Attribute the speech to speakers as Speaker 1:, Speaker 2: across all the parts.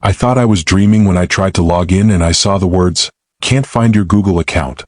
Speaker 1: I thought I was dreaming when I tried to log in and I saw the words, "Can't find your Google account."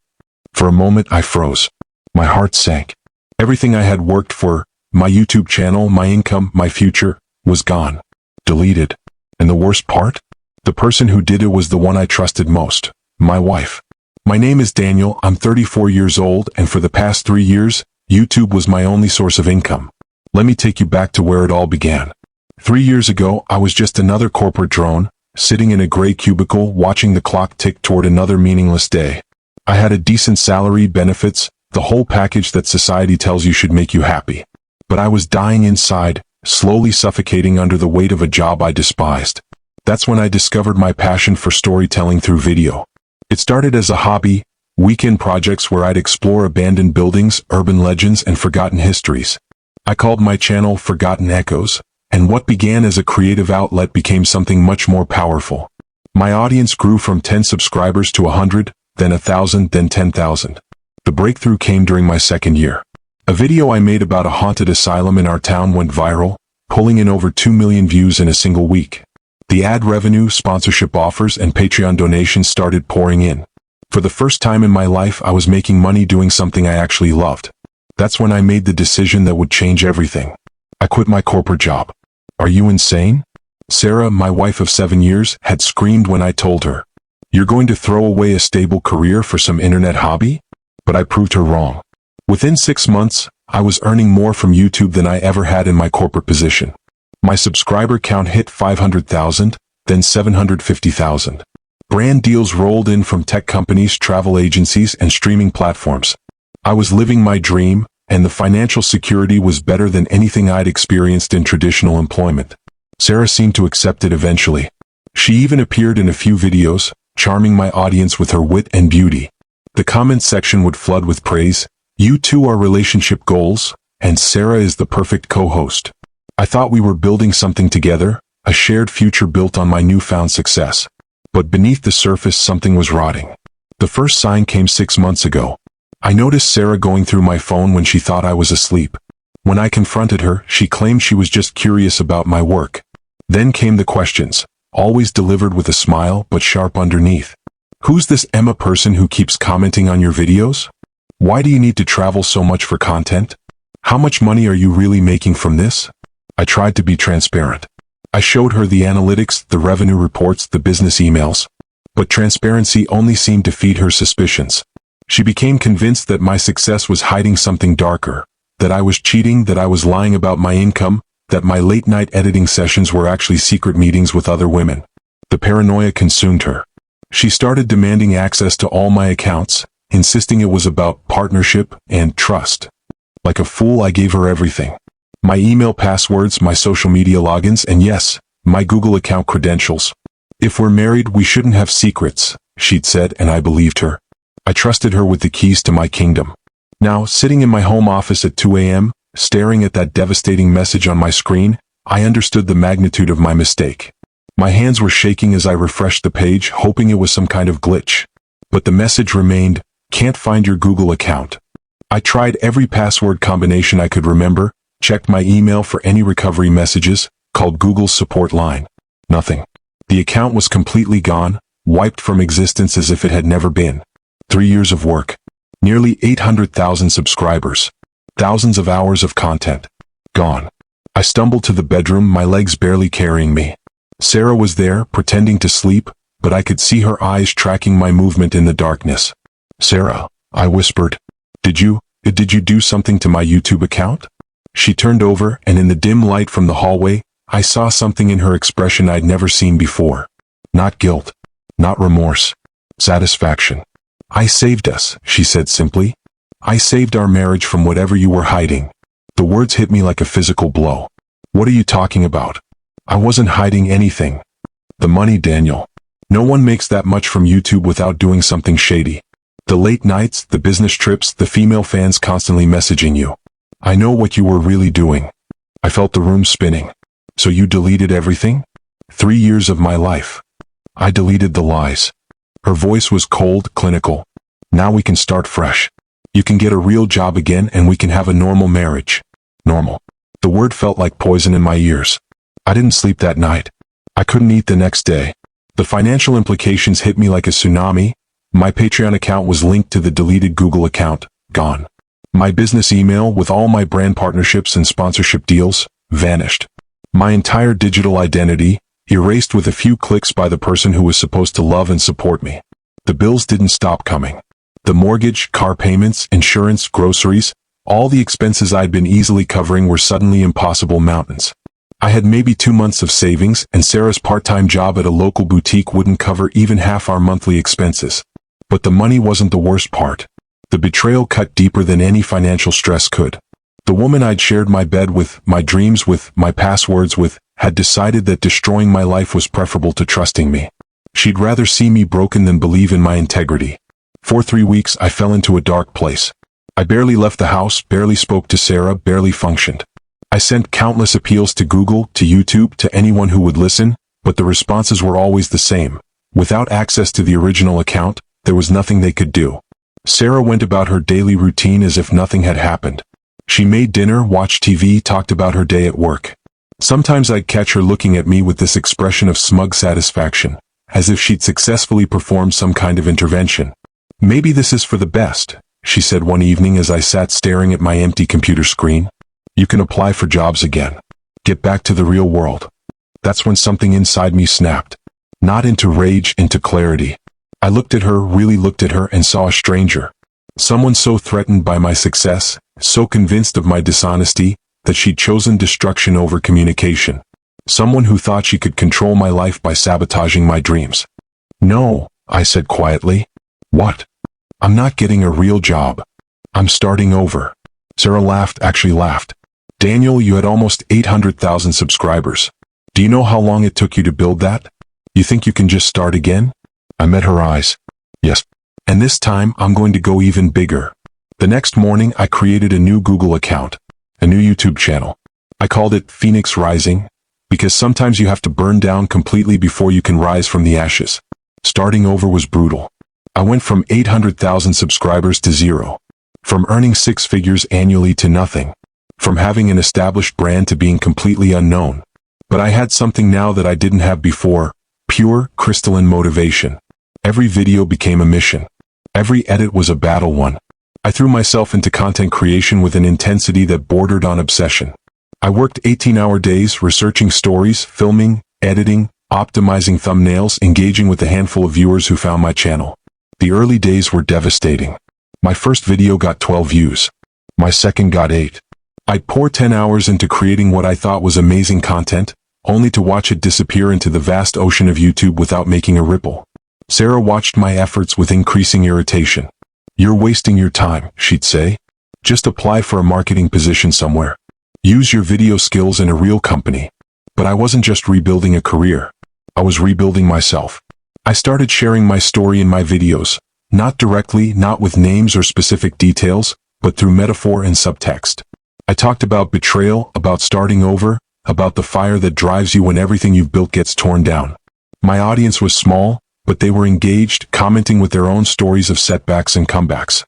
Speaker 1: For a moment I froze. My heart sank. Everything I had worked for, my YouTube channel, my income, my future, was gone. Deleted. And the worst part? The person who did it was the one I trusted most. My wife. My name is Daniel, I'm 34 years old, and for the past 3 years, YouTube was my only source of income. Let me take you back to where it all began. 3 years ago, I was just another corporate drone, sitting in a gray cubicle watching the clock tick toward another meaningless day. I had a decent salary, benefits, the whole package that society tells you should make you happy. But I was dying inside, slowly suffocating under the weight of a job I despised. That's when I discovered my passion for storytelling through video. It started as a hobby, weekend projects where I'd explore abandoned buildings, urban legends, and forgotten histories. I called my channel Forgotten Echoes, and what began as a creative outlet became something much more powerful. My audience grew from 10 subscribers to 100, then 1,000, then 10,000. The breakthrough came during my second year. A video I made about a haunted asylum in our town went viral, pulling in over 2 million views in a single week. The ad revenue, sponsorship offers, and Patreon donations started pouring in. For the first time in my life, I was making money doing something I actually loved. That's when I made the decision that would change everything. I quit my corporate job. Are you insane? Sarah, my wife of 7 years, had screamed when I told her, "You're going to throw away a stable career for some internet hobby?" But I proved her wrong. Within 6 months, I was earning more from YouTube than I ever had in my corporate position. My subscriber count hit 500,000, then 750,000. Brand deals rolled in from tech companies, travel agencies, and streaming platforms. I was living my dream, and the financial security was better than anything I'd experienced in traditional employment. Sarah seemed to accept it eventually. She even appeared in a few videos, charming my audience with her wit and beauty. The comment section would flood with praise. "You two are relationship goals, and Sarah is the perfect co-host." I thought we were building something together, a shared future built on my newfound success. But beneath the surface something was rotting. The first sign came 6 months ago. I noticed Sarah going through my phone when she thought I was asleep. When I confronted her, she claimed she was just curious about my work. Then came the questions, always delivered with a smile but sharp underneath. "Who's this Emma person who keeps commenting on your videos? Why do you need to travel so much for content? How much money are you really making from this?" I tried to be transparent. I showed her the analytics, the revenue reports, the business emails. But transparency only seemed to feed her suspicions. She became convinced that my success was hiding something darker, that I was cheating, that I was lying about my income, that my late-night editing sessions were actually secret meetings with other women. The paranoia consumed her. She started demanding access to all my accounts, insisting it was about partnership and trust. Like a fool, I gave her everything. My email passwords, my social media logins, and yes, my Google account credentials. "If we're married, we shouldn't have secrets," she'd said, and I believed her. I trusted her with the keys to my kingdom. Now, sitting in my home office at 2 a.m., staring at that devastating message on my screen, I understood the magnitude of my mistake. My hands were shaking as I refreshed the page, hoping it was some kind of glitch. But the message remained, "Can't find your Google account." I tried every password combination I could remember, checked my email for any recovery messages, called Google's support line. Nothing. The account was completely gone, wiped from existence as if it had never been. 3 years of work. Nearly 800,000 subscribers. Thousands of hours of content. Gone. I stumbled to the bedroom, my legs barely carrying me. Sarah was there, pretending to sleep, but I could see her eyes tracking my movement in the darkness. "Sarah," I whispered, Did you do something to my YouTube account?" She turned over, and in the dim light from the hallway, I saw something in her expression I'd never seen before. Not guilt. Not remorse. Satisfaction. "I saved us," she said simply. "I saved our marriage from whatever you were hiding." The words hit me like a physical blow. "What are you talking about? I wasn't hiding anything." "The money, Daniel. No one makes that much from YouTube without doing something shady. The late nights, the business trips, the female fans constantly messaging you. I know what you were really doing." I felt the room spinning. "So you deleted everything?" 3 years of my life. I deleted the lies. Her voice was cold, clinical. "Now we can start fresh. You can get a real job again and we can have a normal marriage." Normal. The word felt like poison in my ears. I didn't sleep that night. I couldn't eat the next day. The financial implications hit me like a tsunami. My Patreon account was linked to the deleted Google account, gone. My business email with all my brand partnerships and sponsorship deals vanished. My entire digital identity erased with a few clicks by the person who was supposed to love and support me. The bills didn't stop coming. The mortgage, car payments, insurance, groceries, all the expenses I'd been easily covering were suddenly impossible mountains. I had maybe 2 months of savings, and Sarah's part-time job at a local boutique wouldn't cover even half our monthly expenses. But the money wasn't the worst part. The betrayal cut deeper than any financial stress could. The woman I'd shared my bed with, my dreams with, my passwords with, had decided that destroying my life was preferable to trusting me. She'd rather see me broken than believe in my integrity. For 3 weeks, I fell into a dark place. I barely left the house, barely spoke to Sarah, barely functioned. I sent countless appeals to Google, to YouTube, to anyone who would listen, but the responses were always the same. Without access to the original account, there was nothing they could do. Sarah went about her daily routine as if nothing had happened. She made dinner, watched TV, talked about her day at work. Sometimes I'd catch her looking at me with this expression of smug satisfaction, as if she'd successfully performed some kind of intervention. "Maybe this is for the best," she said one evening as I sat staring at my empty computer screen. "You can apply for jobs again. Get back to the real world." That's when something inside me snapped. Not into rage, into clarity. I looked at her, really looked at her, and saw a stranger. Someone so threatened by my success, so convinced of my dishonesty, that she'd chosen destruction over communication. Someone who thought she could control my life by sabotaging my dreams. "No," I said quietly. "What?" "I'm not getting a real job. I'm starting over." Sarah laughed, actually laughed. "Daniel, you had almost 800,000 subscribers. Do you know how long it took you to build that? You think you can just start again?" I met her eyes. "Yes. And this time, I'm going to go even bigger." The next morning, I created a new Google account, a new YouTube channel. I called it Phoenix Rising, because sometimes you have to burn down completely before you can rise from the ashes. Starting over was brutal. I went from 800,000 subscribers to zero. From earning 6 figures annually to nothing. From having an established brand to being completely unknown. But I had something now that I didn't have before: pure, crystalline motivation. Every video became a mission. Every edit was a battle won. I threw myself into content creation with an intensity that bordered on obsession. I worked 18-hour days researching stories, filming, editing, optimizing thumbnails, engaging with the handful of viewers who found my channel. The early days were devastating. My first video got 12 views. My second got 8. I'd pour 10 hours into creating what I thought was amazing content, only to watch it disappear into the vast ocean of YouTube without making a ripple. Sarah watched my efforts with increasing irritation. "You're wasting your time," she'd say. "Just apply for a marketing position somewhere. Use your video skills in a real company." But I wasn't just rebuilding a career. I was rebuilding myself. I started sharing my story in my videos, not directly, not with names or specific details, but through metaphor and subtext. I talked about betrayal, about starting over, about the fire that drives you when everything you've built gets torn down. My audience was small, but they were engaged, commenting with their own stories of setbacks and comebacks.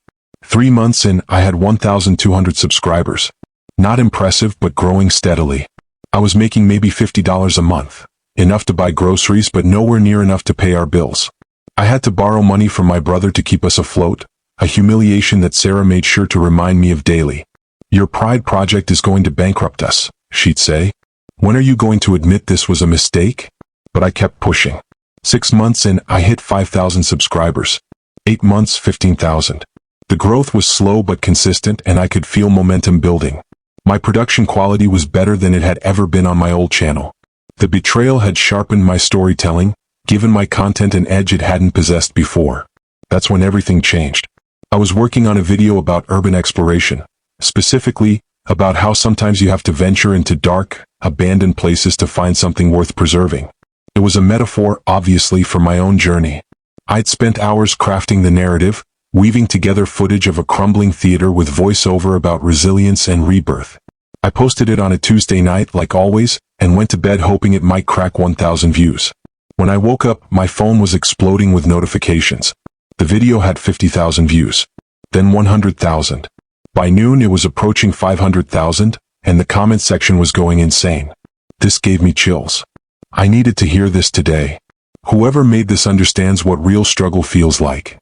Speaker 1: 3 months in, I had 1,200 subscribers. Not impressive, but growing steadily. I was making maybe $50 a month. Enough to buy groceries, but nowhere near enough to pay our bills. I had to borrow money from my brother to keep us afloat, a humiliation that Sarah made sure to remind me of daily. "Your pride project is going to bankrupt us," she'd say. "When are you going to admit this was a mistake?" But I kept pushing. 6 months in, I hit 5,000 subscribers. 8 months, 15,000. The growth was slow but consistent, and I could feel momentum building. My production quality was better than it had ever been on my old channel. The betrayal had sharpened my storytelling, given my content an edge it hadn't possessed before. That's when everything changed. I was working on a video about urban exploration, specifically about how sometimes you have to venture into dark, abandoned places to find something worth preserving. It was a metaphor, obviously, for my own journey. I'd spent hours crafting the narrative, weaving together footage of a crumbling theater with voiceover about resilience and rebirth. I posted it on a Tuesday night, like always, and went to bed hoping it might crack 1,000 views. When I woke up, my phone was exploding with notifications. The video had 50,000 views. Then 100,000. By noon, it was approaching 500,000, and the comment section was going insane. This gave me chills. I needed to hear this today. Whoever made this understands what real struggle feels like.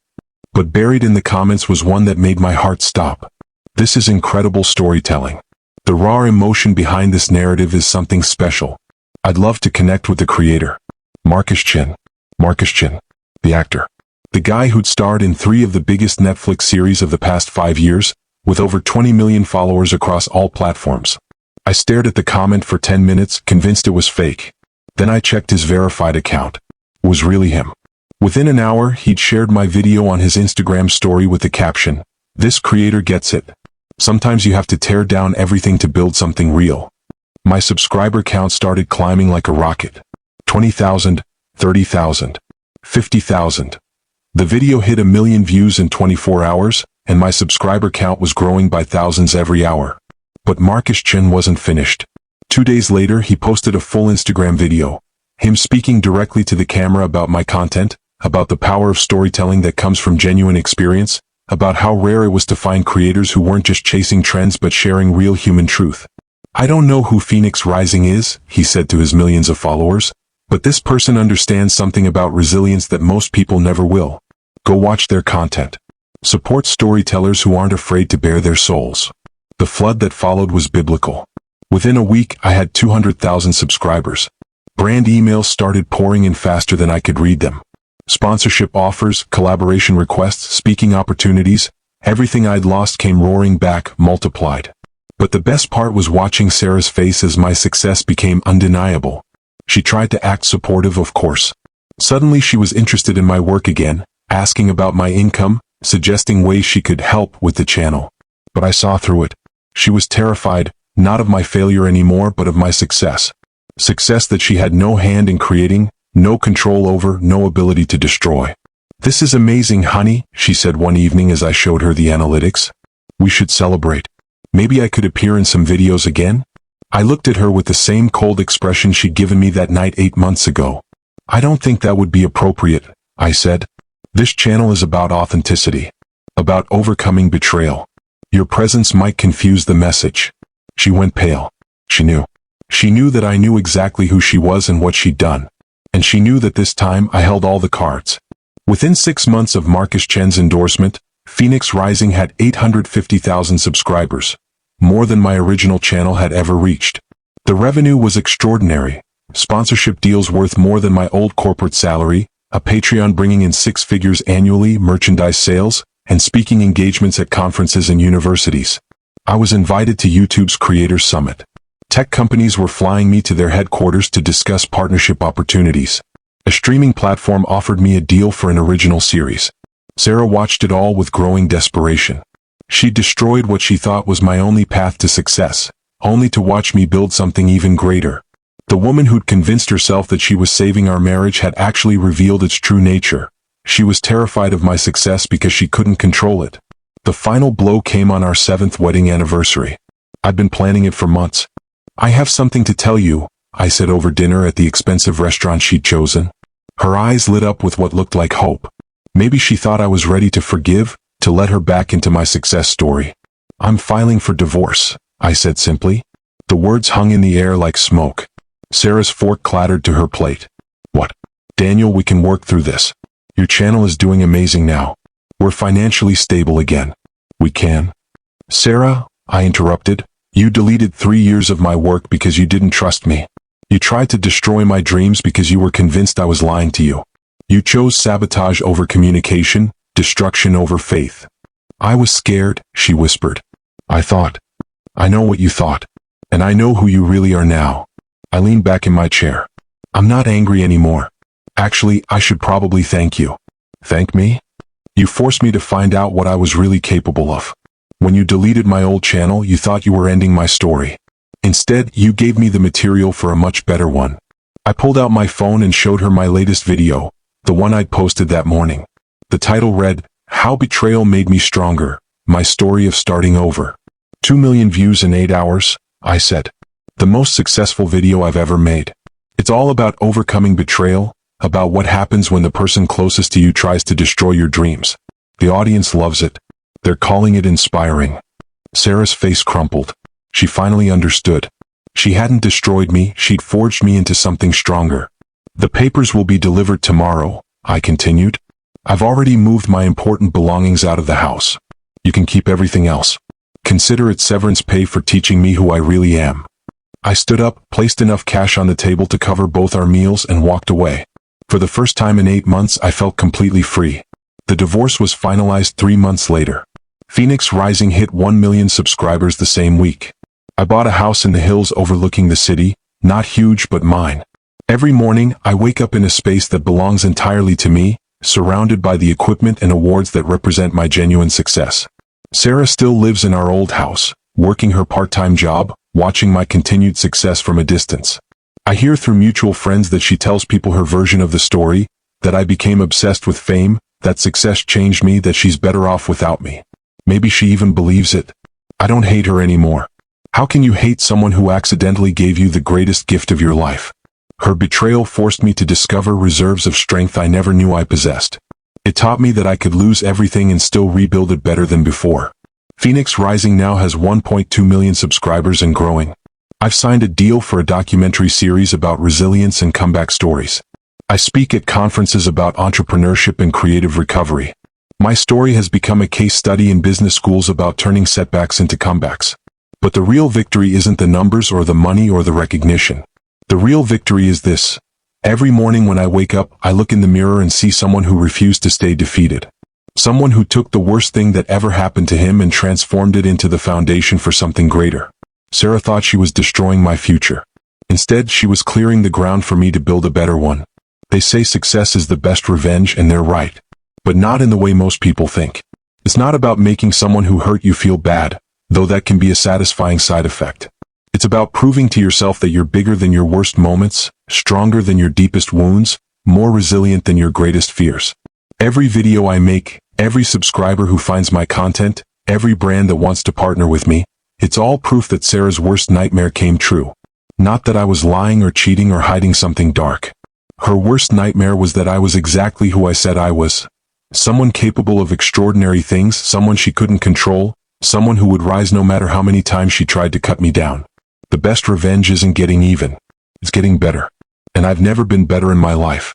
Speaker 1: But buried in the comments was one that made my heart stop. This is incredible storytelling. The raw emotion behind this narrative is something special. I'd love to connect with the creator. Marcus Chin, the actor. The guy who'd starred in 3 of the biggest Netflix series of the past 5 years, with over 20 million followers across all platforms. I stared at the comment for 10 minutes, convinced it was fake. Then I checked his verified account. It was really him. Within an hour, he'd shared my video on his Instagram story with the caption, "This creator gets it. Sometimes you have to tear down everything to build something real." My subscriber count started climbing like a rocket. 20,000, 30,000, 50,000. The video hit 1 million views in 24 hours, and my subscriber count was growing by thousands every hour. But Marcus Chin wasn't finished. 2 days later, he posted a full Instagram video. Him speaking directly to the camera about my content, about the power of storytelling that comes from genuine experience, about how rare it was to find creators who weren't just chasing trends but sharing real human truth. "I don't know who Phoenix Rising is," he said to his millions of followers, "but this person understands something about resilience that most people never will. Go watch their content. Support storytellers who aren't afraid to bare their souls." The flood that followed was biblical. Within a week, I had 200,000 subscribers. Brand emails started pouring in faster than I could read them. Sponsorship offers, collaboration requests, speaking opportunities, everything I'd lost came roaring back, multiplied. But the best part was watching Sarah's face as my success became undeniable. She tried to act supportive, of course. Suddenly she was interested in my work again, asking about my income, suggesting ways she could help with the channel. But I saw through it. She was terrified, not of my failure anymore, but of my success. Success that she had no hand in creating, no control over, no ability to destroy. "This is amazing, honey," she said one evening as I showed her the analytics. "We should celebrate. Maybe I could appear in some videos again?" I looked at her with the same cold expression she'd given me that night 8 months ago. "I don't think that would be appropriate," I said. "This channel is about authenticity. About overcoming betrayal. Your presence might confuse the message." She went pale. She knew. She knew that I knew exactly who she was and what she'd done. And she knew that this time I held all the cards. Within 6 months of Marcus Chen's endorsement, Phoenix Rising had 850,000 subscribers. More than my original channel had ever reached. The revenue was extraordinary. Sponsorship deals worth more than my old corporate salary, a Patreon bringing in 6 figures annually, merchandise sales, and speaking engagements at conferences and universities. I was invited to YouTube's Creator Summit. Tech companies were flying me to their headquarters to discuss partnership opportunities. A streaming platform offered me a deal for an original series. Sarah watched it all with growing desperation. She destroyed what she thought was my only path to success, only to watch me build something even greater. The woman who'd convinced herself that she was saving our marriage had actually revealed its true nature. She was terrified of my success because she couldn't control it. The final blow came on our 7th wedding anniversary. I'd been planning it for months. "I have something to tell you," I said over dinner at the expensive restaurant she'd chosen. Her eyes lit up with what looked like hope. Maybe she thought I was ready to forgive, to let her back into my success story. "I'm filing for divorce," I said simply. The words hung in the air like smoke. Sarah's fork clattered to her plate. "What?" "Daniel, we can work through this. Your channel is doing amazing now. We're financially stable again. We can." "Sarah," I interrupted, "you deleted 3 years of my work because you didn't trust me. You tried to destroy my dreams because you were convinced I was lying to you. You chose sabotage over communication, destruction over faith." "I was scared," she whispered. "I thought. I know what you thought. And I know who you really are now." I leaned back in my chair. "I'm not angry anymore. Actually, I should probably thank you." "Thank me?" "You forced me to find out what I was really capable of. When you deleted my old channel, you thought you were ending my story. Instead, you gave me the material for a much better one." I pulled out my phone and showed her my latest video, the one I'd posted that morning. The title read, "How Betrayal Made Me Stronger, My Story of Starting Over." 2 million views in 8 hours, I said. The most successful video I've ever made. It's all about overcoming betrayal, about what happens when the person closest to you tries to destroy your dreams. The audience loves it. They're calling it inspiring. Sarah's face crumpled. She finally understood. She hadn't destroyed me, she'd forged me into something stronger. The papers will be delivered tomorrow, I continued. I've already moved my important belongings out of the house. You can keep everything else. Consider it severance pay for teaching me who I really am. I stood up, placed enough cash on the table to cover both our meals, and walked away. For the first time in 8 months, I felt completely free. The divorce was finalized 3 months later. Phoenix Rising hit 1 million subscribers the same week. I bought a house in the hills overlooking the city, not huge but mine. Every morning, I wake up in a space that belongs entirely to me, surrounded by the equipment and awards that represent my genuine success. Sarah still lives in our old house, working her part-time job, watching my continued success from a distance. I hear through mutual friends that she tells people her version of the story, that I became obsessed with fame, that success changed me, that she's better off without me. Maybe she even believes it. I don't hate her anymore. How can you hate someone who accidentally gave you the greatest gift of your life? Her betrayal forced me to discover reserves of strength I never knew I possessed. It taught me that I could lose everything and still rebuild it better than before. Phoenix Rising now has 1.2 million subscribers and growing. I've signed a deal for a documentary series about resilience and comeback stories. I speak at conferences about entrepreneurship and creative recovery. My story has become a case study in business schools about turning setbacks into comebacks. But the real victory isn't the numbers or the money or the recognition. The real victory is this. Every morning when I wake up, I look in the mirror and see someone who refused to stay defeated. Someone who took the worst thing that ever happened to him and transformed it into the foundation for something greater. Sarah thought she was destroying my future. Instead, she was clearing the ground for me to build a better one. They say success is the best revenge, and they're right. But not in the way most people think. It's not about making someone who hurt you feel bad, though that can be a satisfying side effect. It's about proving to yourself that you're bigger than your worst moments, stronger than your deepest wounds, more resilient than your greatest fears. Every video I make, every subscriber who finds my content, every brand that wants to partner with me, it's all proof that Sarah's worst nightmare came true. Not that I was lying or cheating or hiding something dark. Her worst nightmare was that I was exactly who I said I was. Someone capable of extraordinary things, someone she couldn't control, someone who would rise no matter how many times she tried to cut me down. The best revenge isn't getting even. It's getting better. And I've never been better in my life.